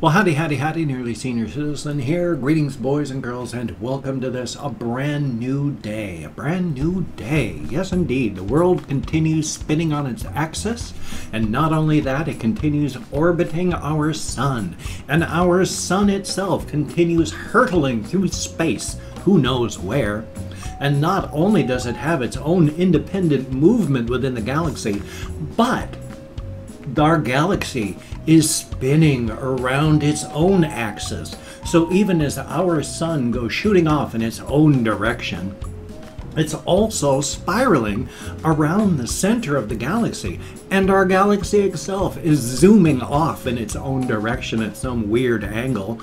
Well, howdy, nearly senior citizen here. Greetings, boys and girls, and welcome to this, a brand new day. A brand new day. Yes, indeed. The world continues spinning on its axis, and not only that, it continues orbiting our sun. And our sun itself continues hurtling through space, who knows where. And not only does it have its own independent movement within the galaxy, but our galaxy is spinning around its own axis. So even as our sun goes shooting off in its own direction, it's also spiraling around the center of the galaxy. And our galaxy itself is zooming off in its own direction at some weird angle.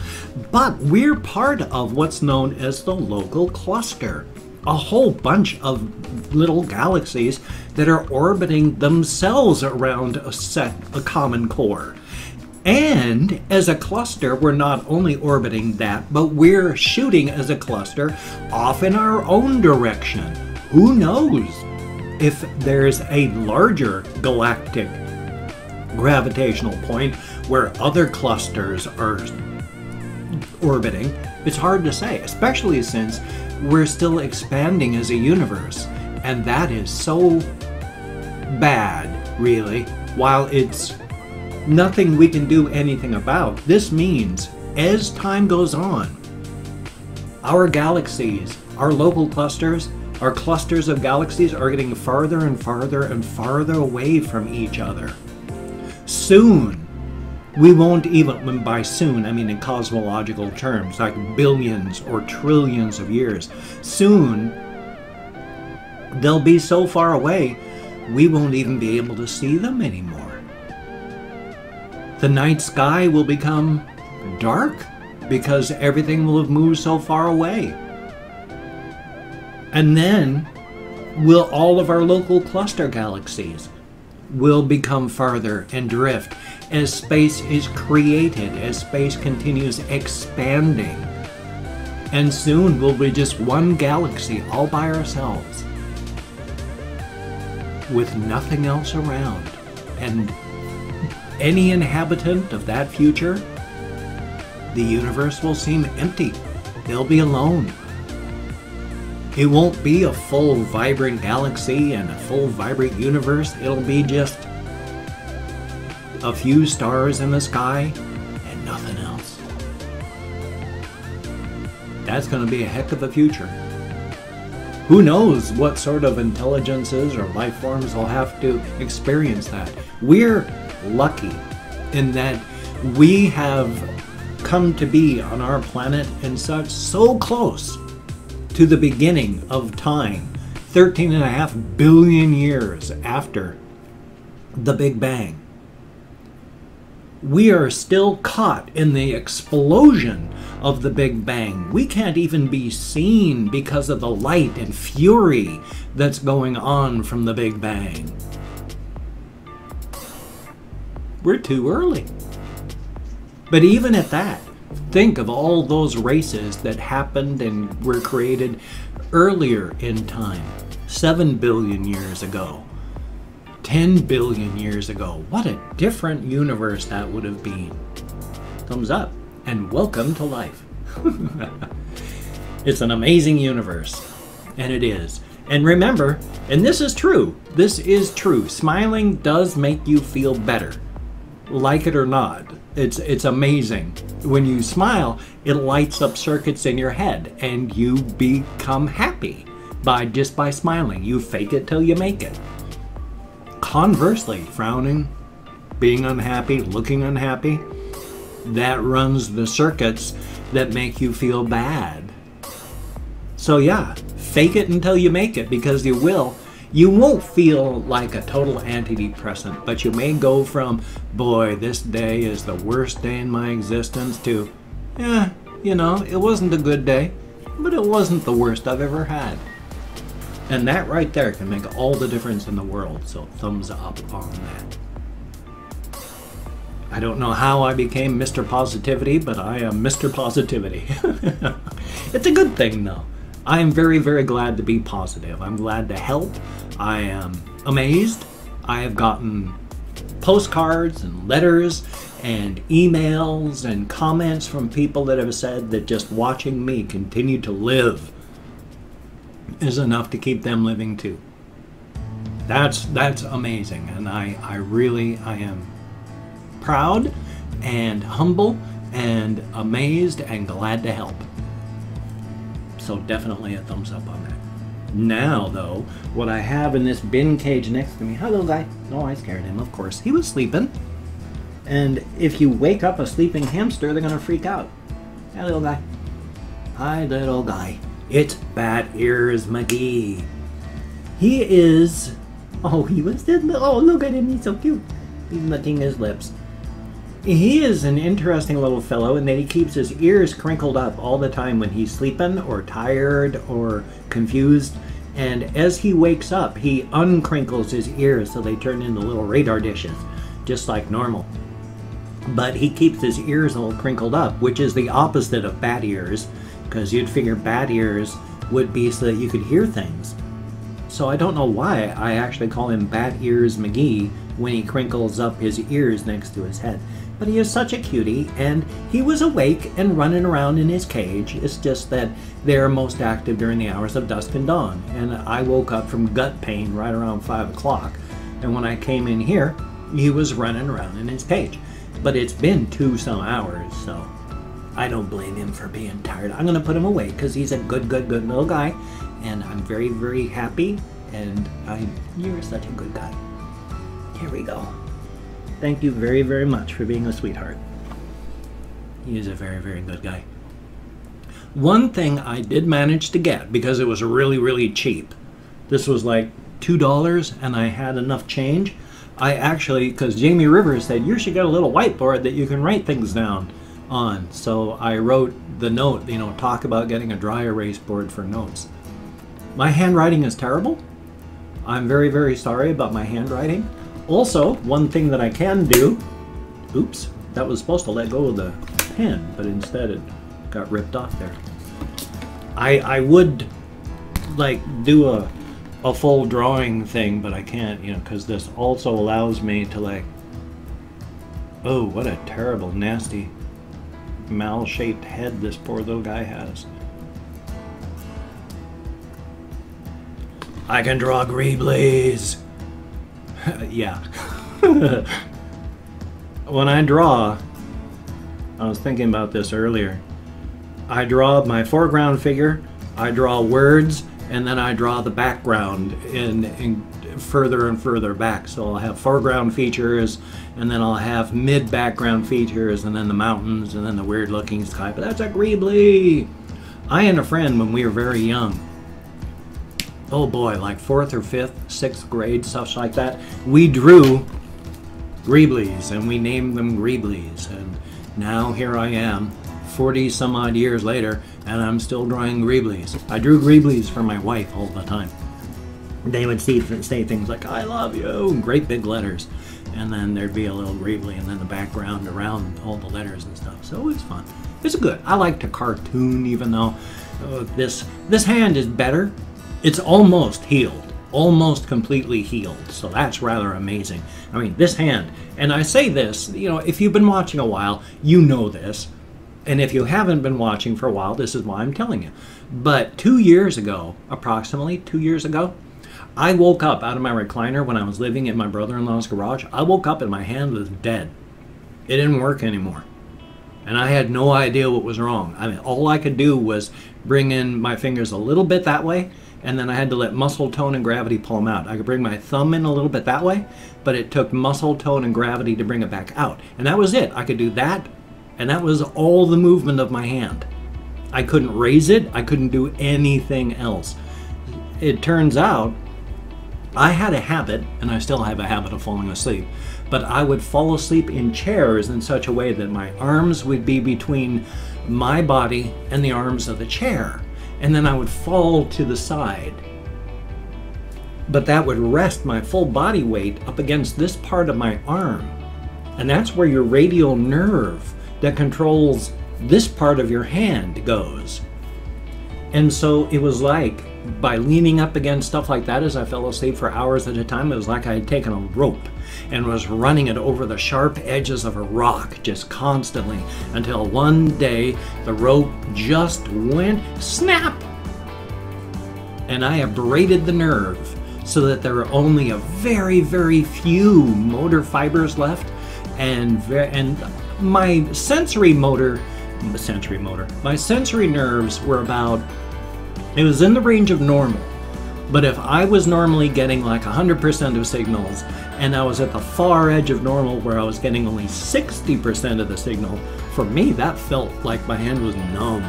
But we're part of what's known as the local cluster. A whole bunch of little galaxies that are orbiting themselves around a common core. And as a cluster, we're not only orbiting that, but we're shooting as a cluster off in our own direction. Who knows if there's a larger galactic gravitational point where other clusters are orbiting? It's hard to say, especially since we're still expanding as a universe, and that is so bad, really. While it's nothing we can do anything about, this means as time goes on, our galaxies, our local clusters, our clusters of galaxies are getting farther and farther and farther away from each other. Soon, we won't even, by soon, I mean in cosmological terms, like billions or trillions of years. Soon, they'll be so far away, we won't even be able to see them anymore. The night sky will become dark because everything will have moved so far away. And then, will all of our local cluster galaxies will become farther and drift as space is created, as space continues expanding. And soon we'll be just one galaxy all by ourselves with nothing else around. And any inhabitant of that future, the universe will seem empty. They'll be alone. It won't be a full vibrant galaxy and a full vibrant universe. It'll be just a few stars in the sky and nothing else. That's going to be a heck of a future. Who knows what sort of intelligences or life forms will have to experience that. We're lucky in that we have come to be on our planet and such so close to the beginning of time, 13.5 billion years after the Big Bang. We are still caught in the explosion of the Big Bang. We can't even be seen because of the light and fury that's going on from the Big Bang. We're too early. But even at that, think of all those races that happened and were created earlier in time, 7 billion years ago, 10 billion years ago. What a different universe that would have been. Thumbs up and welcome to life. It's an amazing universe, and it is. And remember, and this is true, smiling does make you feel better. Like it or not, it's amazing. When you smile, it lights up circuits in your head and you become happy just by smiling. You fake it till you make it. Conversely, frowning, being unhappy, looking unhappy, that runs the circuits that make you feel bad. So yeah, fake it until you make it, because you will. You won't feel like a total antidepressant, but you may go from, boy, this day is the worst day in my existence, to, yeah, you know, it wasn't a good day, but it wasn't the worst I've ever had. And that right there can make all the difference in the world, so thumbs up on that. I don't know how I became Mr. Positivity, but I am Mr. Positivity. It's a good thing, though. I am very, very glad to be positive. I'm glad to help. I am amazed. I have gotten postcards and letters and emails and comments from people that have said that just watching me continue to live is enough to keep them living too. That's amazing, and I am proud and humble and amazed and glad to help. So definitely a thumbs up on that. Now though, what I have in this bin cage next to me, hi little guy. No, I scared him, of course. He was sleeping. And if you wake up a sleeping hamster, they're gonna freak out. Hi little guy. Hi little guy. It's Bat Ears McGee. He is, oh, he was dead. Oh, look at him, he's so cute. He's licking his lips. He is an interesting little fellow in that he keeps his ears crinkled up all the time when he's sleeping or tired or confused. And as he wakes up, he uncrinkles his ears so they turn into little radar dishes, just like normal. But he keeps his ears all crinkled up, which is the opposite of bat ears, because you'd figure bat ears would be so that you could hear things. So I don't know why I actually call him Bat Ears McGee when he crinkles up his ears next to his head. But he is such a cutie, and he was awake and running around in his cage. It's just that they're most active during the hours of dusk and dawn. And I woke up from gut pain right around 5 o'clock. And when I came in here, he was running around in his cage. But it's been 2-some hours, so I don't blame him for being tired. I'm going to put him away because he's a good little guy. And I'm very, very happy. And you're such a good guy. Here we go. Thank you very, very much for being a sweetheart. He is a very, very good guy. One thing I did manage to get, because it was really, really cheap. This was like $2 and I had enough change. I actually, because Jamie Rivers said, you should get a little whiteboard that you can write things down on. So I wrote the note, you know, talk about getting a dry erase board for notes. My handwriting is terrible. I'm very, very sorry about my handwriting. Also, one thing that I can do, oops, that was supposed to let go of the pen, but instead it got ripped off there. I would like do a full drawing thing, but I can't, you know, because this also allows me to like, oh, what a terrible, nasty, mal-shaped head this poor little guy has. I can draw greeblies. Yeah. When I draw, I was thinking about this earlier. I draw my foreground figure, I draw words, and then I draw the background in further and further back. So I'll have foreground features, and then I'll have mid-background features, and then the mountains, and then the weird-looking sky. But that's a greebly. I and a friend, when we were very young, oh boy, like 4th or 5th, 6th grade, stuff like that, we drew greeblies and we named them greeblies. And now here I am, 40 some odd years later, and I'm still drawing greeblies. I drew greeblies for my wife all the time. They would say things like, I love you, in great big letters. And then there'd be a little greebly and then the background around all the letters and stuff. So it's fun. It's good. I like to cartoon, even though this hand is better. It's almost healed, almost completely healed, so that's rather amazing. I mean, this hand, and I say this, you know, if you've been watching a while, you know this, and if you haven't been watching for a while, this is why I'm telling you. But 2 years ago, approximately 2 years ago, I woke up out of my recliner when I was living in my brother-in-law's garage. I woke up and my hand was dead. It didn't work anymore. And I had no idea what was wrong. I mean, all I could do was bring in my fingers a little bit that way, and then I had to let muscle tone and gravity pull them out. I could bring my thumb in a little bit that way, but it took muscle tone and gravity to bring it back out. And that was it. I could do that, and that was all the movement of my hand. I couldn't raise it. I couldn't do anything else. It turns out I had a habit, and I still have a habit of falling asleep, but I would fall asleep in chairs in such a way that my arms would be between my body and the arms of the chair. And then I would fall to the side. But that would rest my full body weight up against this part of my arm. And that's where your radial nerve that controls this part of your hand goes. And so it was like, by leaning up against stuff like that as I fell asleep for hours at a time, it was like I had taken a rope and was running it over the sharp edges of a rock just constantly, until one day the rope just went snap, and I abraded the nerve so that there were only a very, very few motor fibers left, and my sensory nerves were about, it was in the range of normal. But if I was normally getting like 100% of signals, and I was at the far edge of normal where I was getting only 60% of the signal, for me that felt like my hand was numb.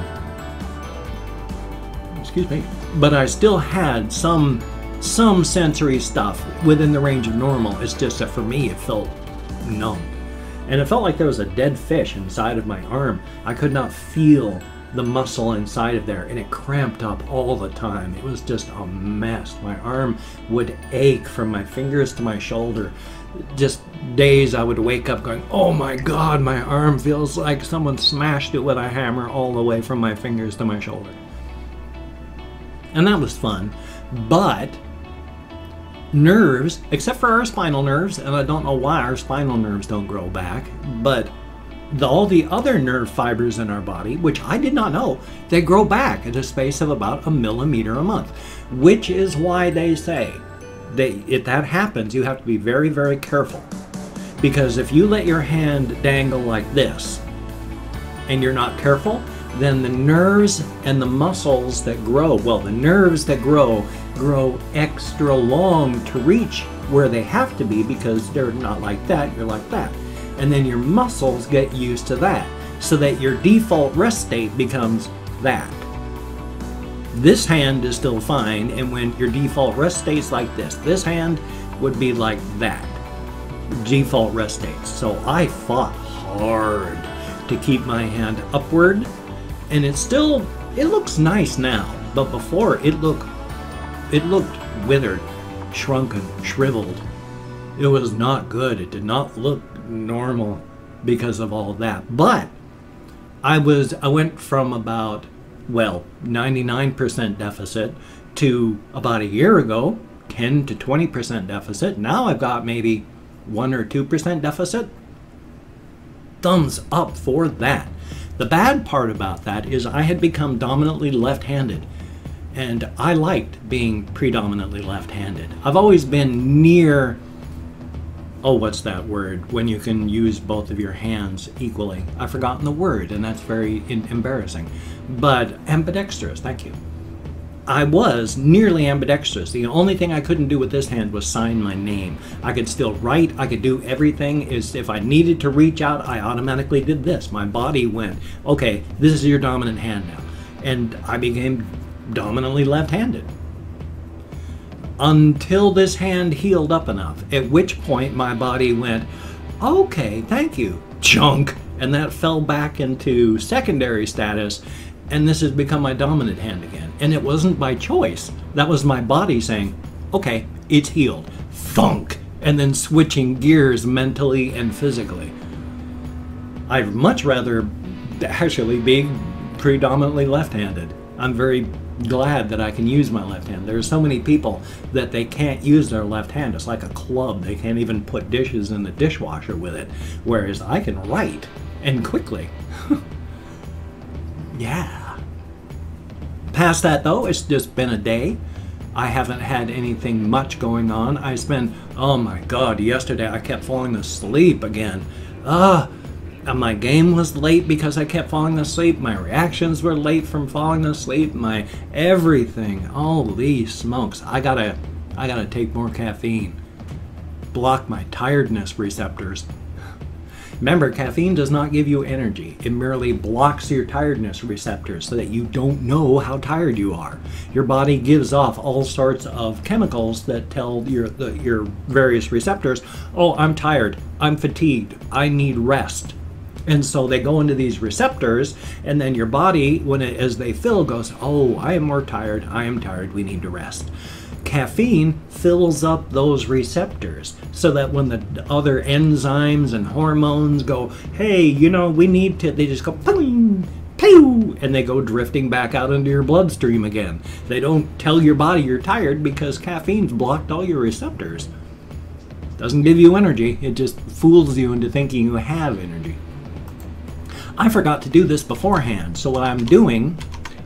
Excuse me. But I still had some sensory stuff within the range of normal. It's just that for me it felt numb. And it felt like there was a dead fish inside of my arm. I could not feel the muscle inside of there, and it cramped up all the time. It was just a mess. My arm would ache from my fingers to my shoulder. Just days I would wake up going, oh my God, my arm feels like someone smashed it with a hammer all the way from my fingers to my shoulder. And that was fun. But nerves, except for our spinal nerves, and I don't know why our spinal nerves don't grow back, but all the other nerve fibers in our body, which I did not know, they grow back at a space of about 1 millimeter a month, which is why they say if that happens, you have to be very, very careful. Because if you let your hand dangle like this and you're not careful, then the nerves and the muscles that grow, well, the nerves that grow extra long to reach where they have to be, because they're not like that, you're like that. And then your muscles get used to that, so that your default rest state becomes that. This hand is still fine, and when your default rest state's like this hand would be like that. Default rest states. So I fought hard to keep my hand upward, and it looks nice now, but before it looked withered, shrunken, shriveled. It was not good. It did not look normal because of all that. But I went from about, well, 99% deficit to about a year ago 10 to 20% deficit. Now I've got maybe 1 or 2% deficit. Thumbs up for that. The bad part about that is I had become dominantly left-handed, and I liked being predominantly left-handed. I've always been near, oh, what's that word, when you can use both of your hands equally? I've forgotten the word, and that's very embarrassing. But ambidextrous, thank you. I was nearly ambidextrous. The only thing I couldn't do with this hand was sign my name. I could still write, I could do everything. If I needed to reach out, I automatically did this. My body went, okay, this is your dominant hand now. And I became dominantly left-handed. Until this hand healed up enough, at which point my body went, okay, thank you, chunk, and that fell back into secondary status, and this has become my dominant hand again. And it wasn't by choice. That was my body saying, okay, it's healed, thunk, and then switching gears mentally and physically. I'd much rather actually be predominantly left-handed. I'm very glad that I can use my left hand. There are so many people that they can't use their left hand. It's like a club. They can't even put dishes in the dishwasher with it, whereas I can write, and quickly. Yeah. Past that though, it's just been a day. I haven't had anything much going on. I spent, oh my God, yesterday I kept falling asleep again. And my game was late because I kept falling asleep. My reactions were late from falling asleep. My everything. Holy smokes. I gotta take more caffeine. Block my tiredness receptors. Remember, caffeine does not give you energy. It merely blocks your tiredness receptors so that you don't know how tired you are. Your body gives off all sorts of chemicals that tell your various receptors, oh, I'm tired, I'm fatigued, I need rest. And so they go into these receptors, and then your body, as they fill, goes, oh, I am more tired, I am tired, we need to rest. Caffeine fills up those receptors so that when the other enzymes and hormones go, hey, you know, we need to, they just go, ping, pew, and they go drifting back out into your bloodstream again. They don't tell your body you're tired because caffeine's blocked all your receptors. Doesn't give you energy. It just fools you into thinking you have energy. I forgot to do this beforehand, so what I'm doing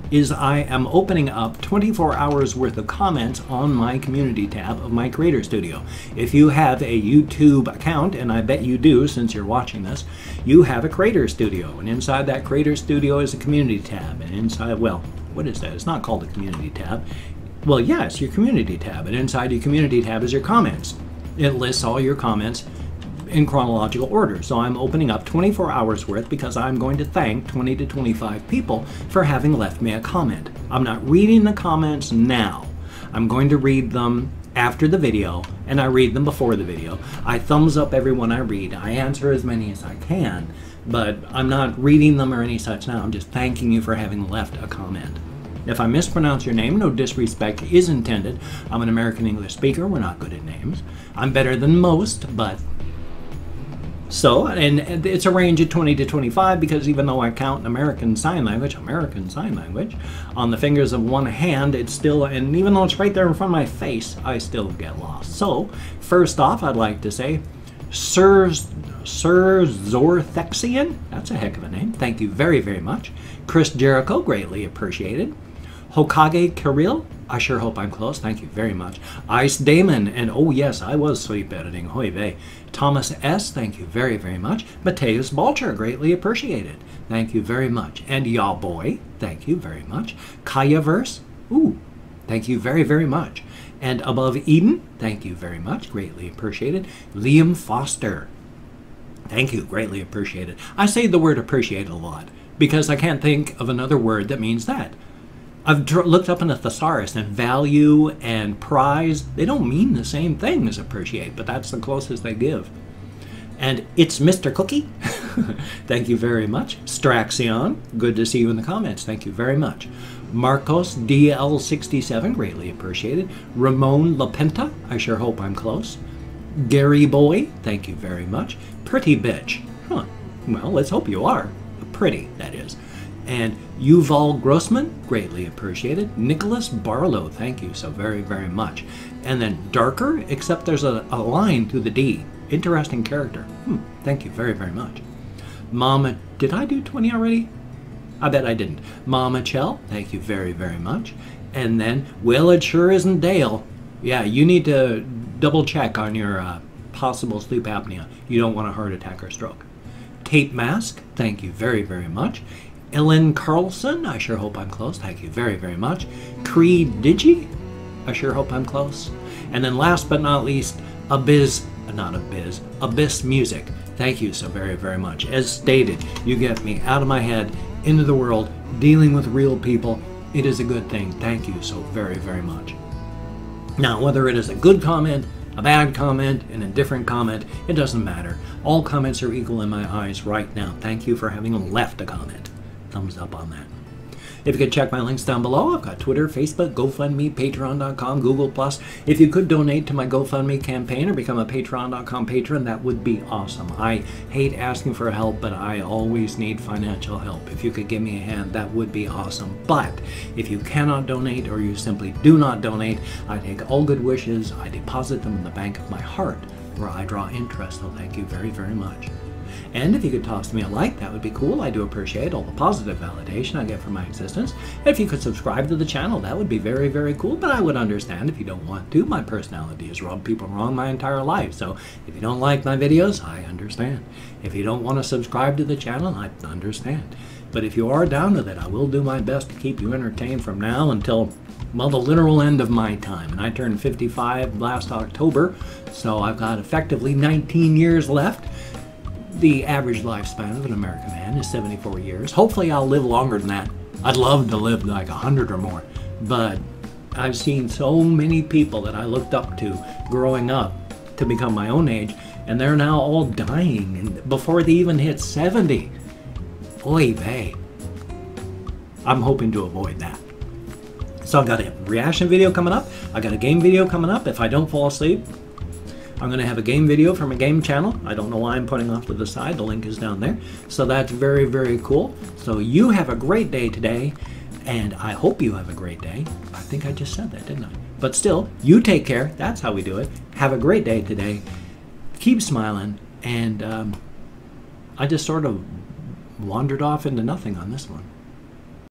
is I am opening up 24 hours worth of comments on my community tab of my Creator Studio. If you have a YouTube account, and I bet you do since you're watching this, you have a Creator Studio, and inside that Creator Studio is a community tab, and inside, well, what is that? It's not called a community tab. Well, yes, your community tab, and inside your community tab is your comments. It lists all your comments in chronological order. So I'm opening up 24 hours worth because I'm going to thank 20 to 25 people for having left me a comment. I'm not reading the comments now. I'm going to read them after the video, and I read them before the video. I thumbs up everyone I read. I answer as many as I can, but I'm not reading them or any such now. I'm just thanking you for having left a comment. If I mispronounce your name, no disrespect is intended. I'm an American English speaker. We're not good at names. I'm better than most, but so, and it's a range of 20 to 25 because even though I count American Sign Language, on the fingers of one hand, it's still, and even though it's right there in front of my face, I still get lost. So, first off, I'd like to say, Sir Zorthexian, that's a heck of a name. Thank you very, very much. Chris Jericho, greatly appreciated. Hokage Kirill, I sure hope I'm close. Thank you very much. Ice Damon, and oh yes, I was sleep editing. Hoy vey. Thomas S, thank you very, very much. Mateus Balcher, greatly appreciated. Thank you very much. And Yaw Boy, thank you very much. Kayaverse, ooh, thank you very, very much. And Above Eden, thank you very much. Greatly appreciated. Liam Foster, thank you, greatly appreciated. I say the word appreciate a lot because I can't think of another word that means that. I've looked up in a thesaurus, and value and prize, they don't mean the same thing as appreciate, but that's the closest they give. And it's Mr. Cookie. Thank you very much. Straxion, good to see you in the comments. Thank you very much. Marcos DL67, greatly appreciated. Ramon Lapenta, I sure hope I'm close. Gary Boy, thank you very much. Pretty Bitch, huh, well, let's hope you are. Pretty, that is. And Yuval Grossman, greatly appreciated. Nicholas Barlow, thank you so very, very much. And then Darker, except there's a line through the D. Interesting character. Thank you very, very much. Mama, did I do 20 already? I bet I didn't. Mama Chell, thank you very, very much. And then, well, it sure isn't Dale. Yeah, you need to double check on your possible sleep apnea. You don't want a heart attack or stroke. Tape Mask, thank you very, very much. Ellen Carlson, I sure hope I'm close. Thank you very, very much. Creed Digi, I sure hope I'm close. And then last but not least, Abyss Music. Thank you so very, very much. As stated, you get me out of my head, into the world, dealing with real people. It is a good thing. Thank you so very, very much. Now, whether it is a good comment, a bad comment, and a different comment, it doesn't matter. All comments are equal in my eyes right now. Thank you for having left a comment. Thumbs up on that. If you could check my links down below, I've got Twitter, Facebook, GoFundMe, Patreon.com, Google+. If you could donate to my GoFundMe campaign or become a Patreon.com patron, that would be awesome. I hate asking for help, but I always need financial help. If you could give me a hand, that would be awesome. But if you cannot donate or you simply do not donate, I take all good wishes, I deposit them in the bank of my heart, where I draw interest. So thank you very, very much. And if you could toss me a like, that would be cool. I do appreciate all the positive validation I get from my existence. And if you could subscribe to the channel, that would be very, very cool. But I would understand if you don't want to. My personality has rubbed people wrong my entire life. So if you don't like my videos, I understand. If you don't want to subscribe to the channel, I understand. But if you are down with it, I will do my best to keep you entertained from now until, well, the literal end of my time. And I turned 55 last October, so I've got effectively 19 years left. The average lifespan of an American man is 74 years. Hopefully I'll live longer than that. I'd love to live like 100 or more. But I've seen so many people that I looked up to growing up to become my own age, and they're now all dying before they even hit 70. Oy vey. I'm hoping to avoid that. So I've got a reaction video coming up. I got a game video coming up. If I don't fall asleep, I'm going to have a game video from a game channel. I don't know why I'm putting off to the side. The link is down there. So that's very, very cool. So you have a great day today, and I hope you have a great day. I think I just said that, didn't I? But still, you take care. That's how we do it. Have a great day today, keep smiling, and I just sort of wandered off into nothing on this one.